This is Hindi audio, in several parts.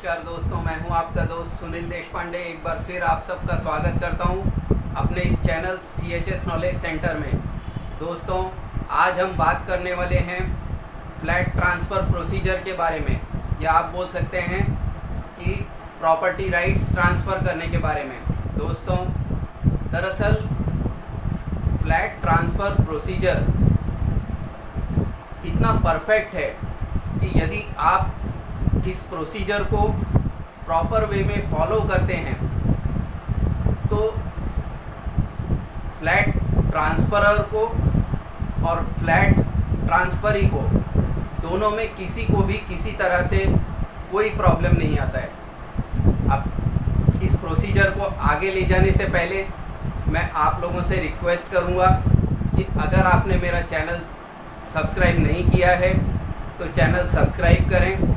नमस्कार दोस्तों, मैं हूं आपका दोस्त सुनील देशपांडे। एक बार फिर आप सबका स्वागत करता हूं अपने इस चैनल CHS नॉलेज सेंटर में। दोस्तों, आज हम बात करने वाले हैं फ्लैट ट्रांसफ़र प्रोसीजर के बारे में, या आप बोल सकते हैं कि प्रॉपर्टी राइट्स ट्रांसफ़र करने के बारे में। दोस्तों, दरअसल फ्लैट ट्रांसफ़र प्रोसीजर इतना परफेक्ट है कि यदि आप इस प्रोसीजर को प्रॉपर वे में फॉलो करते हैं तो फ्लैट ट्रांसफरर को और फ्लैट ट्रांसफरी को दोनों में किसी को भी किसी तरह से कोई प्रॉब्लम नहीं आता है। अब इस प्रोसीजर को आगे ले जाने से पहले मैं आप लोगों से रिक्वेस्ट करूंगा कि अगर आपने मेरा चैनल सब्सक्राइब नहीं किया है तो चैनल सब्सक्राइब करें,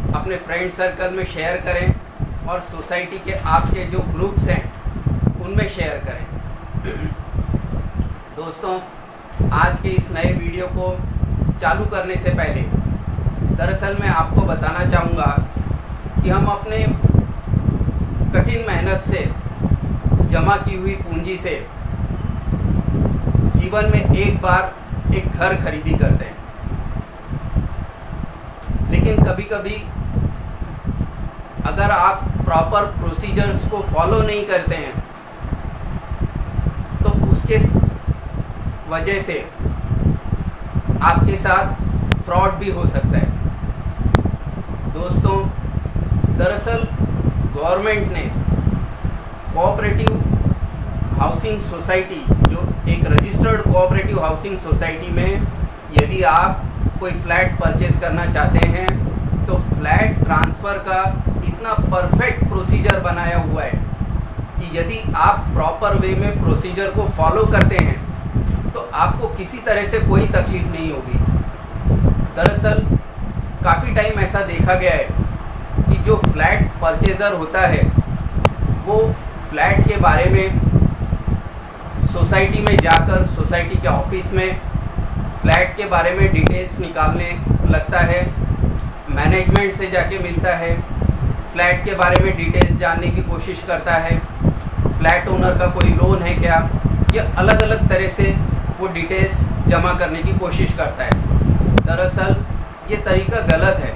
अपने फ्रेंड सर्कल में शेयर करें और सोसाइटी के आपके जो ग्रुप्स हैं उनमें शेयर करें। दोस्तों, आज के इस नए वीडियो को चालू करने से पहले दरअसल मैं आपको बताना चाहूँगा कि हम अपने कठिन मेहनत से जमा की हुई पूंजी से जीवन में एक बार एक घर खरीदी करते हैं, लेकिन कभी कभी अगर आप प्रॉपर प्रोसीजर्स को फॉलो नहीं करते हैं तो उसके वजह से आपके साथ फ्रॉड भी हो सकता है। दोस्तों, दरअसल गवर्नमेंट ने कोऑपरेटिव हाउसिंग सोसाइटी, जो एक रजिस्टर्ड कोऑपरेटिव हाउसिंग सोसाइटी में यदि आप कोई फ्लैट परचेज करना चाहते हैं तो फ्लैट ट्रांसफ़र का इतना परफेक्ट प्रोसीजर बनाया हुआ है कि यदि आप प्रॉपर वे में प्रोसीजर को फॉलो करते हैं तो आपको किसी तरह से कोई तकलीफ़ नहीं होगी। दरअसल काफ़ी टाइम ऐसा देखा गया है कि जो फ्लैट परचेज़र होता है वो फ्लैट के बारे में सोसाइटी में जाकर सोसाइटी के ऑफिस में फ्लैट के बारे में डिटेल्स निकालने लगता है, मैनेजमेंट से जाके मिलता है, फ्लैट के बारे में डिटेल्स जानने की कोशिश करता है, फ्लैट ओनर का कोई लोन है क्या, या अलग अलग तरह से वो डिटेल्स जमा करने की कोशिश करता है। दरअसल ये तरीका गलत है।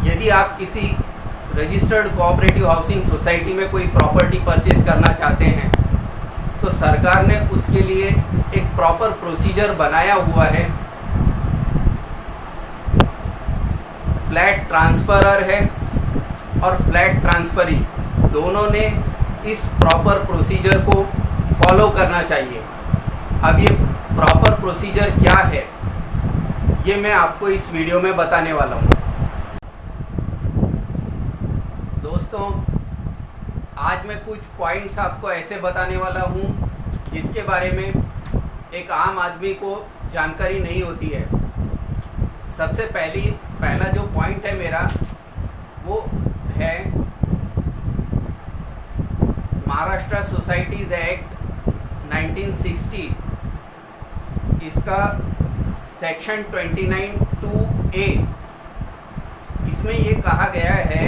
यदि आप किसी रजिस्टर्ड कोऑपरेटिव हाउसिंग सोसाइटी में कोई प्रॉपर्टी परचेज करना चाहते हैं तो सरकार ने उसके लिए एक प्रॉपर प्रोसीजर बनाया हुआ है। फ्लैट ट्रांसफरर है और फ्लैट ट्रांसफरी दोनों ने इस प्रॉपर प्रोसीजर को फॉलो करना चाहिए। अब ये प्रॉपर प्रोसीजर क्या है ये मैं आपको इस वीडियो में बताने वाला हूँ। दोस्तों, आज मैं कुछ पॉइंट्स आपको ऐसे बताने वाला हूँ जिसके बारे में एक आम आदमी को जानकारी नहीं होती है। सबसे पहला जो पॉइंट है मेरा वो है महाराष्ट्र सोसाइटीज़ एक्ट 1960। इसका सेक्शन 29(2)(a, इसमें ये कहा गया है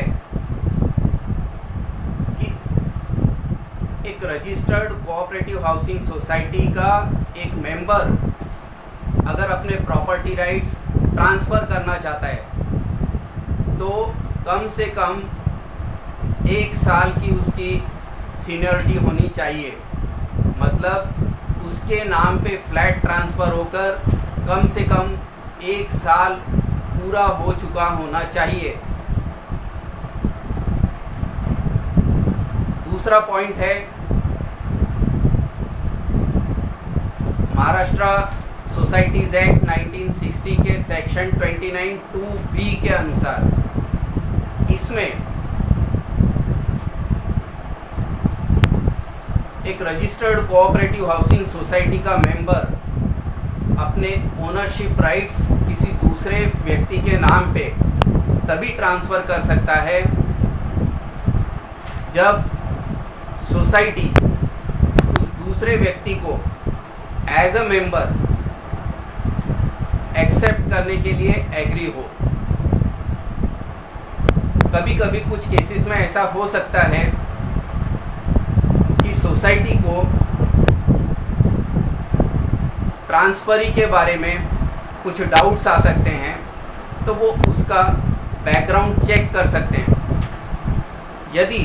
कि एक रजिस्टर्ड कोऑपरेटिव हाउसिंग सोसाइटी का एक मेंबर अगर अपने प्रॉपर्टी राइट्स ट्रांसफ़र करना चाहता है तो कम से कम 1 साल की उसकी सीनियरिटी होनी चाहिए। मतलब उसके नाम पे फ्लैट ट्रांसफ़र होकर कम से कम 1 साल पूरा हो चुका होना चाहिए। दूसरा पॉइंट है महाराष्ट्र सोसाइटीज़ एक्ट 1960 के सेक्शन 29(2)(b के अनुसार इसमें एक रजिस्टर्ड कोऑपरेटिव हाउसिंग सोसाइटी का मेंबर अपने ओनरशिप राइट्स किसी दूसरे व्यक्ति के नाम पे तभी ट्रांसफ़र कर सकता है जब सोसाइटी उस दूसरे व्यक्ति को एज अ मेंबर एक्सेप्ट करने के लिए एग्री हो। कभी कभी कुछ केसेस में ऐसा हो सकता है कि सोसाइटी को ट्रांसफरी के बारे में कुछ डाउट्स आ सकते हैं, तो वो उसका बैकग्राउंड चेक कर सकते हैं। यदि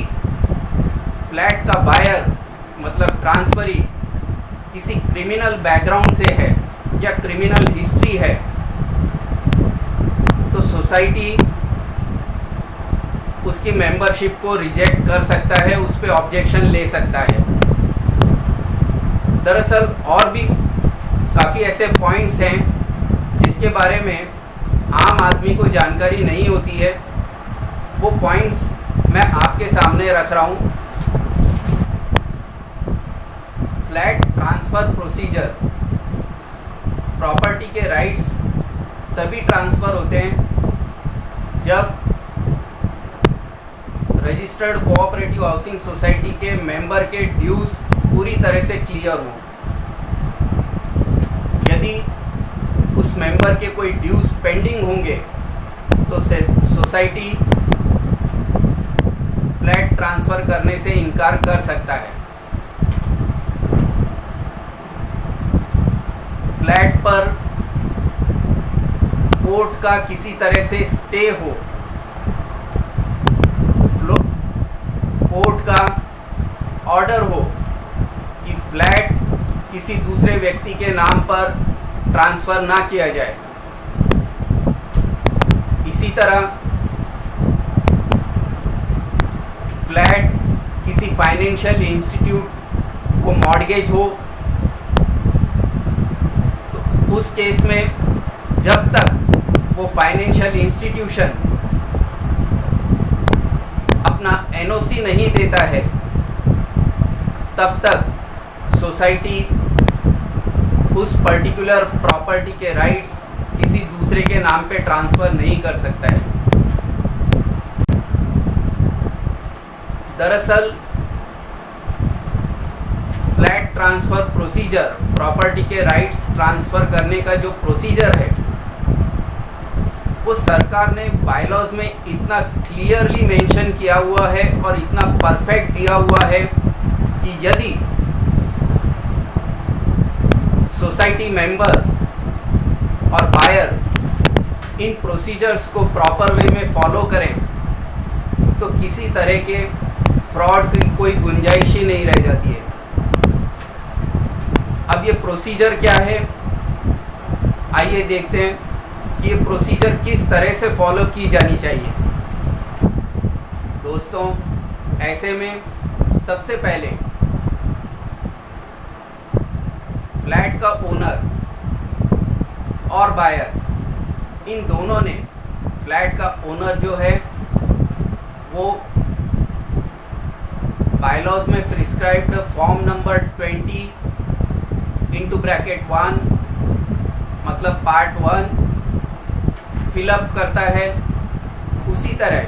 फ्लैट का बायर मतलब ट्रांसफरी किसी क्रिमिनल बैकग्राउंड से है या क्रिमिनल हिस्ट्री है, तो सोसाइटी उसकी मेंबरशिप को रिजेक्ट कर सकता है, उस पर ऑब्जेक्शन ले सकता है। दरअसल और भी काफ़ी ऐसे पॉइंट्स हैं जिसके बारे में आम आदमी को जानकारी नहीं होती है। वो पॉइंट्स मैं आपके सामने रख रहा हूँ। फ्लैट ट्रांसफ़र प्रोसीजर, प्रॉपर्टी के राइट्स तभी ट्रांसफ़र होते हैं जब रजिस्टर्ड कोऑपरेटिव हाउसिंग सोसाइटी के मेंबर के ड्यूज पूरी तरह से क्लियर हों। यदि उस मेंबर के कोई ड्यूज पेंडिंग होंगे तो सोसाइटी फ्लैट ट्रांसफ़र करने से इनकार कर सकता है। फ्लैट पर कोर्ट का किसी तरह से स्टे हो, कोर्ट का ऑर्डर हो कि फ्लैट किसी दूसरे व्यक्ति के नाम पर ट्रांसफ़र ना किया जाए। इसी तरह फ्लैट किसी फाइनेंशियल इंस्टीट्यूट को मॉर्गेज हो, तो उस केस में जब तक वो फाइनेंशियल इंस्टीट्यूशन अपना एनओसी नहीं देता है, तब तक सोसाइटी उस पर्टिकुलर प्रॉपर्टी के राइट्स किसी दूसरे के नाम पे ट्रांसफ़र नहीं कर सकता है। दरअसल फ्लैट ट्रांसफ़र प्रोसीजर, प्रॉपर्टी के राइट्स ट्रांसफ़र करने का जो प्रोसीजर है, वो सरकार ने बायलॉज में इतना क्लियरली मेंशन किया हुआ है और इतना परफेक्ट दिया हुआ है कि यदि सोसाइटी मेंबर और बायर इन प्रोसीजर्स को प्रॉपर वे में फॉलो करें तो किसी तरह के फ्रॉड की कोई गुंजाइश ही नहीं रह जाती है। अब ये प्रोसीजर क्या है, आइए देखते हैं कि ये प्रोसीजर किस तरह से फॉलो की जानी चाहिए। दोस्तों, ऐसे में सबसे पहले फ्लैट का ओनर और बायर, इन दोनों ने, फ्लैट का ओनर जो है वो बायलॉज में प्रिस्क्राइब्ड फॉर्म नंबर 20/1 मतलब पार्ट 1 फिलअप करता है। उसी तरह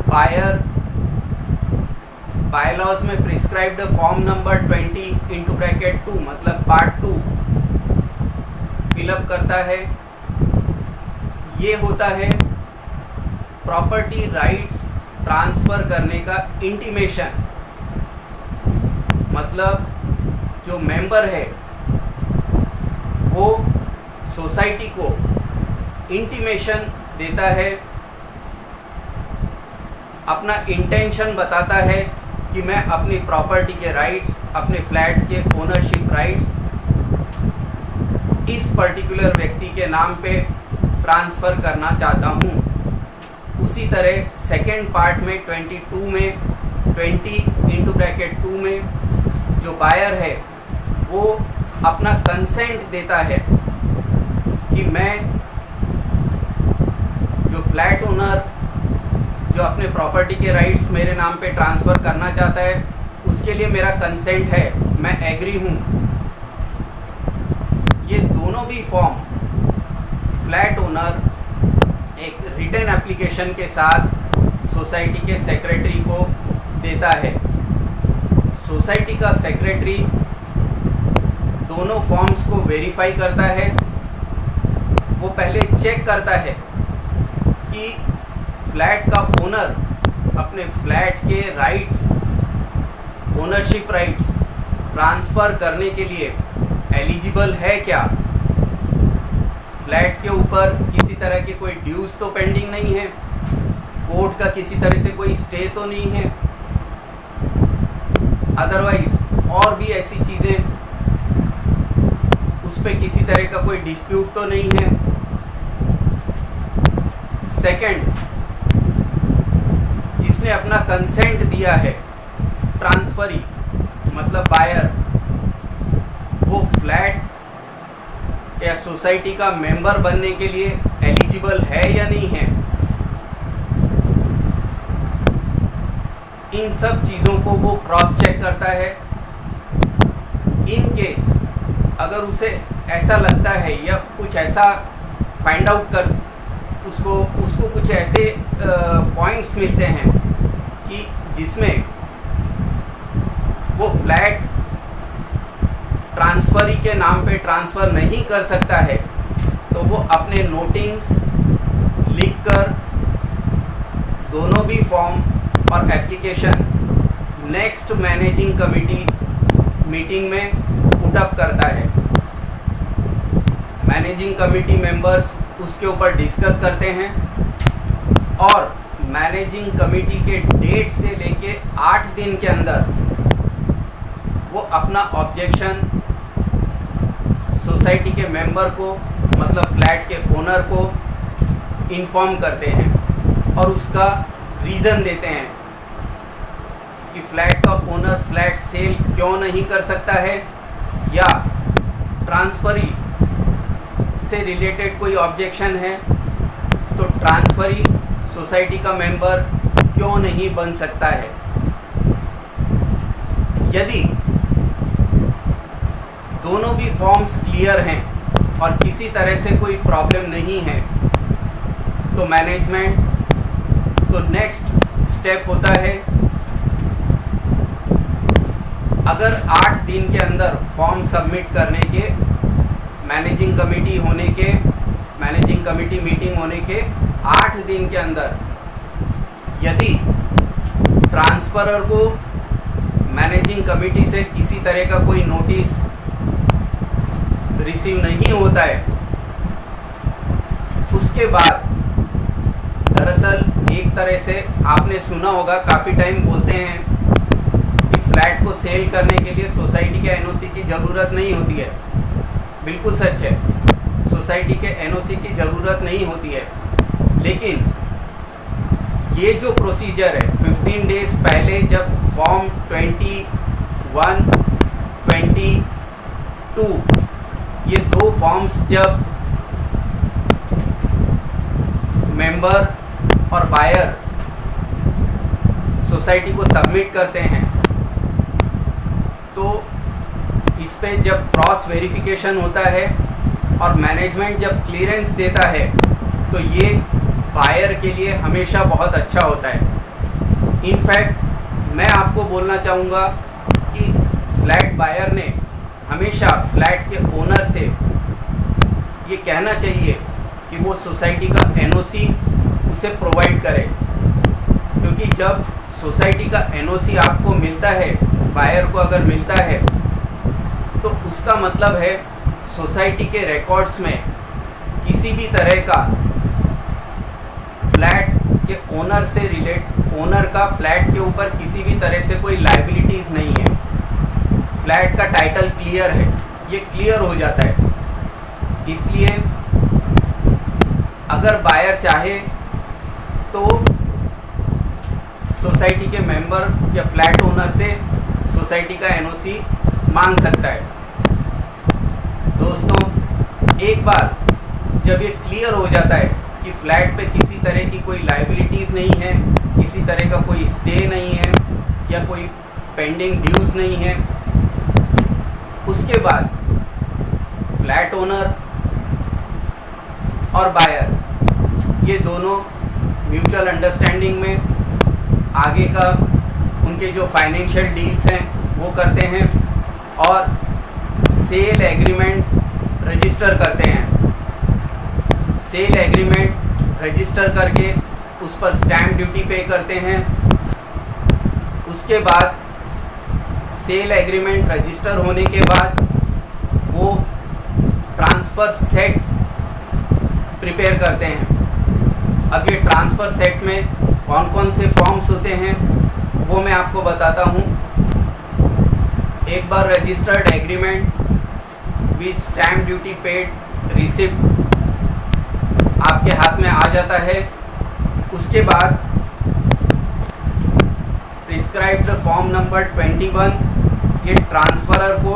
बायर बायलॉज में प्रिस्क्राइब्ड फॉर्म नंबर 20/2 मतलब पार्ट 2 फिलअप करता है। ये होता है प्रॉपर्टी राइट्स ट्रांसफ़र करने का इंटीमेशन, मतलब जो मेंबर है वो सोसाइटी को इंटीमेशन देता है, अपना इंटेंशन बताता है कि मैं अपनी प्रॉपर्टी के राइट्स, अपने फ्लैट के ओनरशिप राइट्स इस पर्टिकुलर व्यक्ति के नाम पे ट्रांसफ़र करना चाहता हूँ। उसी तरह सेकेंड पार्ट में 22 में 20/2 में जो बायर है वो अपना कंसेंट देता है कि मैं, जो फ्लैट ओनर जो अपने प्रॉपर्टी के राइट्स मेरे नाम पे ट्रांसफ़र करना चाहता है, उसके लिए मेरा कंसेंट है, मैं एग्री हूँ। ये दोनों भी फॉर्म फ्लैट ओनर एक रिटन एप्लीकेशन के साथ सोसाइटी के सेक्रेटरी को देता है। सोसाइटी का सेक्रेटरी दोनों फॉर्म्स को वेरीफाई करता है। वो पहले चेक करता है कि फ्लैट का ओनर अपने फ्लैट के राइट्स, ओनरशिप राइट्स ट्रांसफ़र करने के लिए एलिजिबल है क्या, फ्लैट के ऊपर किसी तरह के कोई ड्यूज़ तो पेंडिंग नहीं है, कोर्ट का किसी तरह से कोई स्टे तो नहीं है, अदरवाइज और भी ऐसी चीज़ें, उस पर किसी तरह का कोई डिस्प्यूट तो नहीं है। सेकंड, जिसने अपना कंसेंट दिया है, ट्रांसफरी मतलब बायर, वो फ्लैट या सोसाइटी का मेंबर बनने के लिए एलिजिबल है या नहीं है। इन सब चीज़ों को वो क्रॉस चेक करता है। इन केस अगर उसे ऐसा लगता है या कुछ ऐसा फाइंड आउट कर उसको कुछ ऐसे पॉइंट्स मिलते हैं कि जिसमें वो फ्लैट ट्रांसफरी के नाम पे ट्रांसफ़र नहीं कर सकता है, तो वो अपने नोटिंग्स लिखकर दोनों भी फॉर्म और application next managing committee meeting में पुटअप करता है। मैनेजिंग कमेटी मेंबर्स उसके ऊपर डिस्कस करते हैं और मैनेजिंग कमेटी के डेट से लेके 8 दिन के अंदर वो अपना ऑब्जेक्शन सोसाइटी के मेंबर को मतलब फ्लैट के ओनर को इन्फॉर्म करते हैं और उसका रीज़न देते हैं कि फ्लैट का ओनर फ्लैट सेल क्यों नहीं कर सकता है या ट्रांसफरी से रिलेटेड कोई ऑब्जेक्शन है तो ट्रांसफरी सोसाइटी का मेंबर क्यों नहीं बन सकता है। यदि दोनों भी फॉर्म्स क्लियर हैं और किसी तरह से कोई प्रॉब्लम नहीं है तो मैनेजमेंट तो नेक्स्ट स्टेप होता है, अगर 8 दिन के अंदर फॉर्म सबमिट करने के मैनेजिंग कमेटी मीटिंग होने के 8 दिन के अंदर यदि ट्रांसफरर को मैनेजिंग कमेटी से किसी तरह का कोई नोटिस रिसीव नहीं होता है, उसके बाद दरअसल एक तरह से आपने सुना होगा, काफ़ी टाइम बोलते हैं कि फ्लैट को सेल करने के लिए सोसाइटी के एनओसी की ज़रूरत नहीं होती है। बिल्कुल सच है, सोसाइटी के एनओसी की ज़रूरत नहीं होती है, लेकिन ये जो प्रोसीजर है 15 डेज़ पहले जब फॉर्म 21, 22 ये 2 फॉर्म्स जब मेंबर और बायर सोसाइटी को सबमिट करते हैं तो इस पे जब क्रॉस वेरिफिकेशन होता है और मैनेजमेंट जब क्लियरेंस देता है तो ये बायर के लिए हमेशा बहुत अच्छा होता है। इनफैक्ट मैं आपको बोलना चाहूँगा कि फ्लैट बायर ने हमेशा फ्लैट के ओनर से ये कहना चाहिए कि वो सोसाइटी का एनओसी उसे प्रोवाइड करे, क्योंकि जब सोसाइटी का एनओसी आपको मिलता है, बायर को अगर मिलता है, तो उसका मतलब है सोसाइटी के रिकॉर्ड्स में किसी भी तरह का फ्लैट के ओनर का फ्लैट के ऊपर किसी भी तरह से कोई लायबिलिटीज़ नहीं है, फ्लैट का टाइटल क्लियर है, ये क्लियर हो जाता है। इसलिए अगर बायर चाहे तो सोसाइटी के मेंबर या फ्लैट ओनर से सोसाइटी का एनओसी मांग सकता है। दोस्तों, एक बार जब ये क्लियर हो जाता है कि फ्लैट पे किसी तरह की कोई लायबिलिटीज़ नहीं है, किसी तरह का कोई स्टे नहीं है या कोई पेंडिंग ड्यूज़ नहीं है, उसके बाद फ्लैट ओनर और बायर ये दोनों म्यूचुअल अंडरस्टैंडिंग में आगे का उनके जो फाइनेंशियल डील्स हैं वो करते हैं और सेल एग्रीमेंट रजिस्टर करते हैं। सेल एग्रीमेंट रजिस्टर करके उस पर स्टैम्प ड्यूटी पे करते हैं। उसके बाद सेल एग्रीमेंट रजिस्टर होने के बाद वो ट्रांसफ़र सेट प्रिपेयर करते हैं। अब ये ट्रांसफ़र सेट में कौन कौन से फॉर्म्स होते हैं वो मैं आपको बताता हूँ। एक बार registered agreement with stamp duty paid receipt आपके हाथ में आ जाता है। उसके बाद प्रिस्क्राइब्ड फॉर्म नंबर 21 ये ट्रांसफ़रर को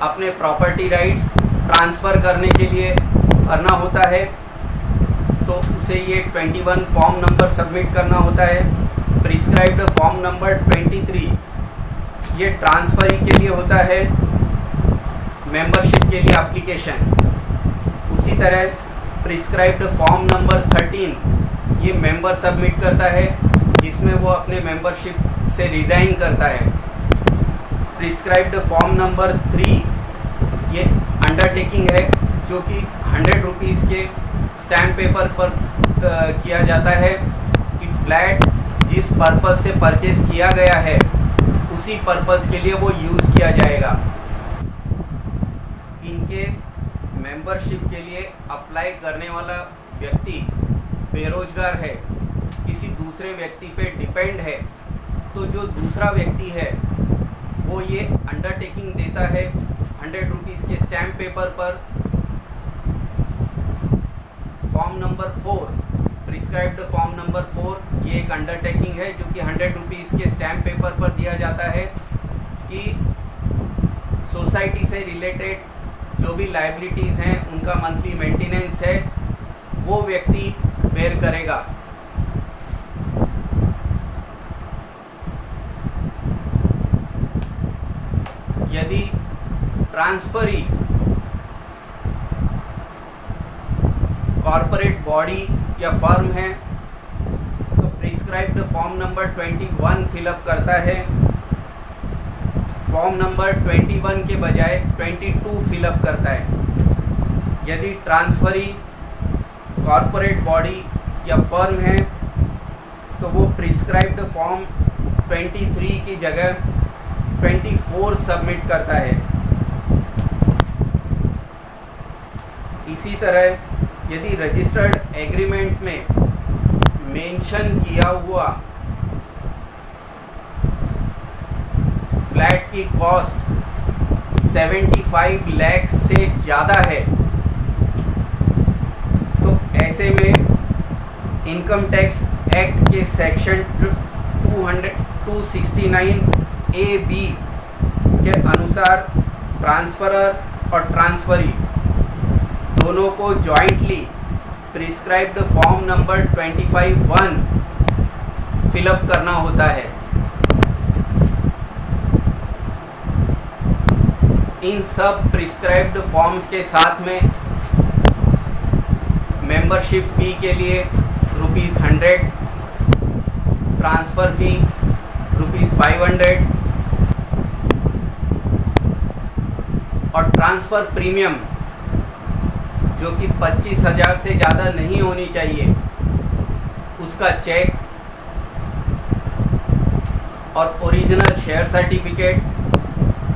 अपने प्रॉपर्टी राइट्स ट्रांसफ़र करने के लिए भरना होता है, तो उसे ये 21 फॉर्म नंबर सबमिट करना होता है। प्रिस्क्राइब्ड फॉर्म नंबर 23 ये ट्रांसफरी के लिए होता है, मेंबरशिप के लिए एप्लीकेशन। उसी तरह प्रिस्क्राइब्ड फॉर्म नंबर 13 ये मेंबर सबमिट करता है, जिसमें वो अपने मेंबरशिप से रिज़ाइन करता है। प्रिस्क्राइब्ड फॉर्म नंबर 3 ये अंडरटेकिंग है, जो कि 100 रुपीज़ के स्टैम्प पेपर पर किया जाता है कि फ्लैट जिस पर्पज़ से परचेस किया गया है उसी पर्पज़ के लिए वो यूज़ किया जाएगा। इन केस मेंबरशिप के लिए अप्लाई करने वाला व्यक्ति बेरोजगार है, किसी दूसरे व्यक्ति पे डिपेंड है, तो जो दूसरा व्यक्ति है वो ये अंडरटेकिंग देता है 100 रुपीज़ के स्टैम्प पेपर पर। Form number 4 prescribed form number 4 ये एक अंडरटेकिंग है, जो कि 100 रुपीज़ के स्टैम्प पेपर पर दिया जाता है कि सोसाइटी से रिलेटेड जो भी लायबिलिटीज़ हैं उनका मंथली मेंटेनेंस है वो व्यक्ति बेयर करेगा। यदि ट्रांसफरी कॉर्पोरेट बॉडी या फर्म है तो प्रिस्क्राइब्ड फॉर्म नंबर 21 फिलअप करता है। फॉर्म नंबर 21 के बजाय 22 फिलअप करता है। यदि ट्रांसफरी कॉर्पोरेट बॉडी या फर्म है तो वो प्रिस्क्राइब्ड फॉर्म 23 की जगह 24 सबमिट करता है। इसी तरह यदि रजिस्टर्ड एग्रीमेंट में मेंशन किया हुआ फ्लैट की कॉस्ट 75 लाख से ज़्यादा है तो ऐसे में इनकम टैक्स एक्ट के सेक्शन 269 AB के अनुसार ट्रांसफरर और ट्रांसफरी दोनों को jointly prescribed form number 25(1) fill up करना होता है। इन सब प्रिस्क्राइब्ड फॉर्म्स के साथ में मेंबरशिप फ़ी के लिए ₹100, ट्रांसफ़र फ़ी ₹500 और ट्रांसफ़र प्रीमियम जो कि 25,000 से ज़्यादा नहीं होनी चाहिए उसका चेक और ओरिजिनल शेयर सर्टिफिकेट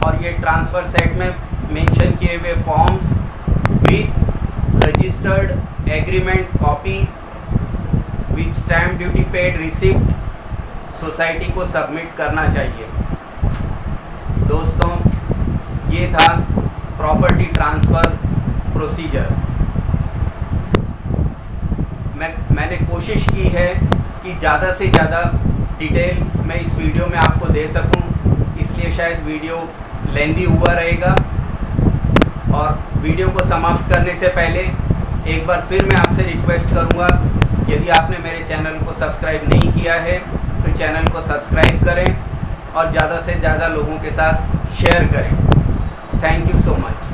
और ये ट्रांसफ़र सेट में मेंशन किए हुए forms with registered agreement copy with stamp duty paid receipt society को सबमिट करना चाहिए। दोस्तों, ये था प्रॉपर्टी ट्रांसफ़र प्रोसीजर। मैंने कोशिश की है कि ज़्यादा से ज़्यादा डिटेल मैं इस वीडियो में आपको दे सकूं, इसलिए शायद वीडियो लेंदी हुआ रहेगा। और वीडियो को समाप्त करने से पहले एक बार फिर मैं आपसे रिक्वेस्ट करूंगा, यदि आपने मेरे चैनल को सब्सक्राइब नहीं किया है तो चैनल को सब्सक्राइब करें और ज़्यादा से ज़्यादा लोगों के साथ शेयर करें। Thank you so much.